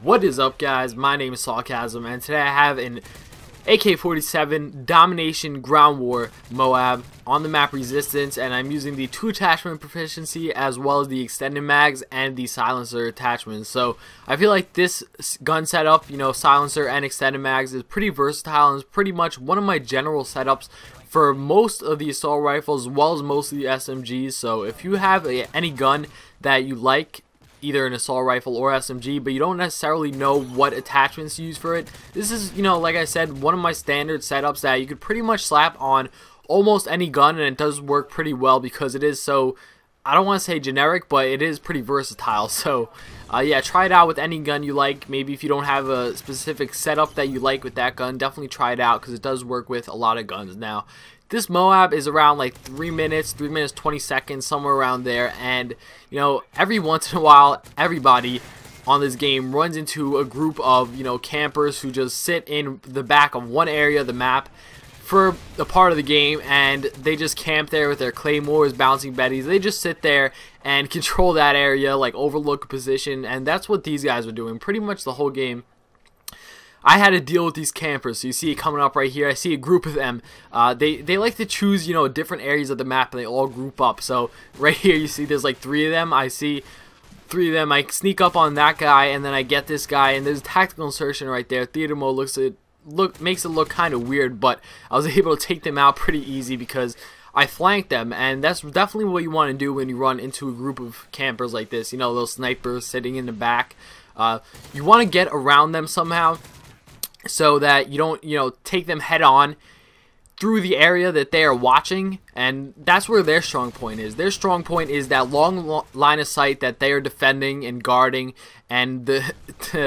What is up, guys? My name is Sawcasm, and today I have an AK47 Domination Ground War MOAB on the map Resistance, and I'm using the 2 attachment proficiency as well as the extended mags and the silencer attachments. So I feel like this gun setup, silencer and extended mags, is pretty versatile and is pretty much one of my general setups for most of the assault rifles as well as most of the SMGs. So if you have any gun that you like, either an assault rifle or SMG, but you don't necessarily know what attachments to use for it, this is, like I said, one of my standard setups that you could pretty much slap on almost any gun, and it does work pretty well because it is so, I don't want to say generic, but it is pretty versatile. So yeah, try it out with any gun you like. Maybe if you don't have a specific setup that you like with that gun, definitely try it out because it does work with a lot of guns. Now, this MOAB is around like 3 minutes 20 seconds, somewhere around there, and every once in a while everybody on this game runs into a group of campers who just sit in the back of one area of the map for a part of the game, and they just camp there with their claymores, bouncing betties. They just sit there and control that area, like overlook a position, and that's what these guys are doing pretty much the whole game. I had to deal with these campers, so you see it coming up right here. I see a group of them. They like to choose different areas of the map, and they all group up. So right here you see there's like 3 of them. I see 3 of them. I sneak up on that guy, and then I get this guy, and there's tactical insertion right there. Theater mode makes it look kind of weird, but I was able to take them out pretty easy because I flanked them, and that's definitely what you want to do when you run into a group of campers like this. Those snipers sitting in the back. You want to get around them somehow, so that you don't, take them head on through the area that they are watching, and that's where their strong point is. Their strong point is that long line of sight that they are defending and guarding, and the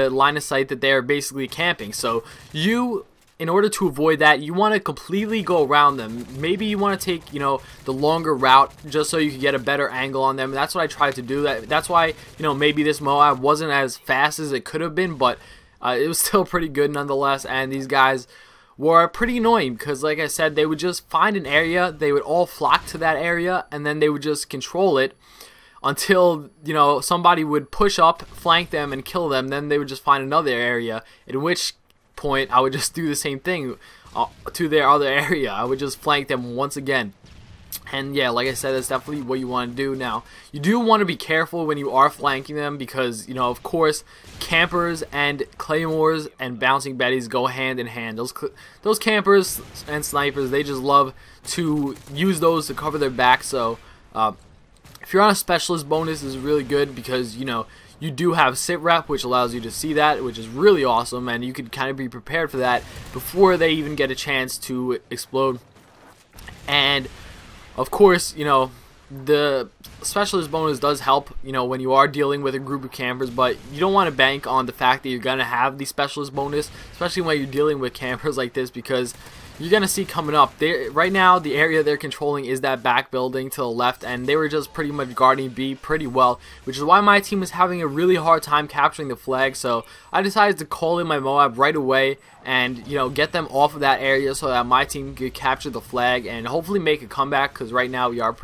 line of sight that they are basically camping. So you, in order to avoid that, you want to completely go around them. Maybe you want to take, the longer route just so you can get a better angle on them. That's what I tried to do. That's why, maybe this MOAB wasn't as fast as it could have been, but it was still pretty good nonetheless. And these guys were pretty annoying because, like I said, they would just find an area, they would all flock to that area, and then they would just control it until somebody would push up, flank them, and kill them. Then they would just find another area, at which point I would just do the same thing to their other area. I would just flank them once again. And yeah, like I said, that's definitely what you want to do. Now, you do want to be careful when you are flanking them because, of course, campers and claymores and bouncing betties go hand in hand. Those campers and snipers, they just love to use those to cover their back. So, if you're on a specialist bonus, this is really good because, you do have sit rep, which allows you to see that, which is really awesome, and you could kind of be prepared for that before they even get a chance to explode. And of course, the specialist bonus does help, when you are dealing with a group of campers, but you don't want to bank on the fact that you're going to have the specialist bonus, especially when you're dealing with campers like this, because you're going to see coming up. Right now, the area they're controlling is that back building to the left, and they were just pretty much guarding B pretty well, which is why my team was having a really hard time capturing the flag. So I decided to call in my MOAB right away and, get them off of that area so that my team could capture the flag and hopefully make a comeback, because right now we are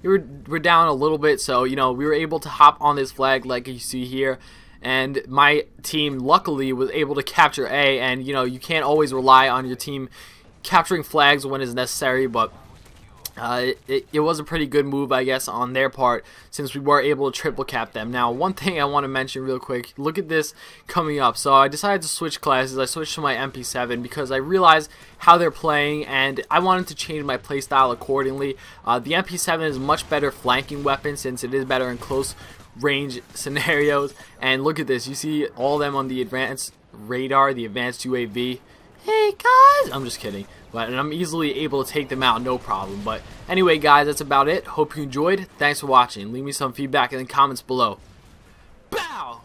we're down a little bit. So, we were able to hop on this flag like you see here. And my team luckily was able to capture A, and you can't always rely on your team capturing flags when it's necessary, but it was a pretty good move, I guess, on their part, since we were able to triple cap them. Now, one thing I want to mention real quick, look at this coming up. So I decided to switch classes. I switched to my MP7 because I realized how they're playing, and I wanted to change my playstyle accordingly. The MP7 is a much better flanking weapon since it is better in close range scenarios. And look at this, you see all of them on the advanced radar, the advanced UAV. Hey guys, I'm just kidding, and I'm easily able to take them out, no problem. But anyway, guys, that's about it. Hope you enjoyed. Thanks for watching. Leave me some feedback in the comments below. Bow!